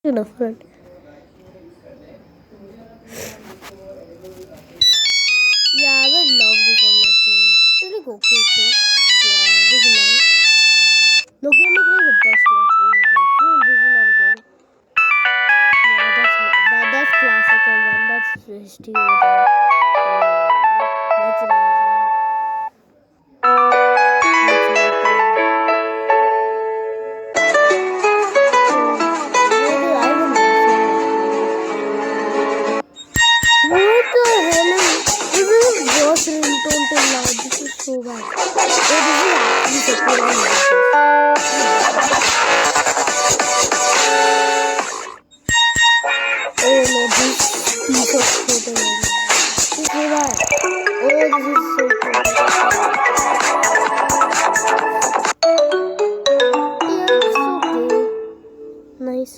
in a front. Yeah, I would love this on my phone. It's like okay, okay. Wow, this is nice. Nokia make like the best ones. Oh, this is not good. Yeah, that's classical one. That's history over there. That's amazing. That's my turn. Maybe I will listen my phone. What the hell this is worst ringtone till now. This is so bad. Oh, this is actually secure Oh no, this piece of shit is this is so bad. Oh, this is so cool. Yeah, it's okay. Nice.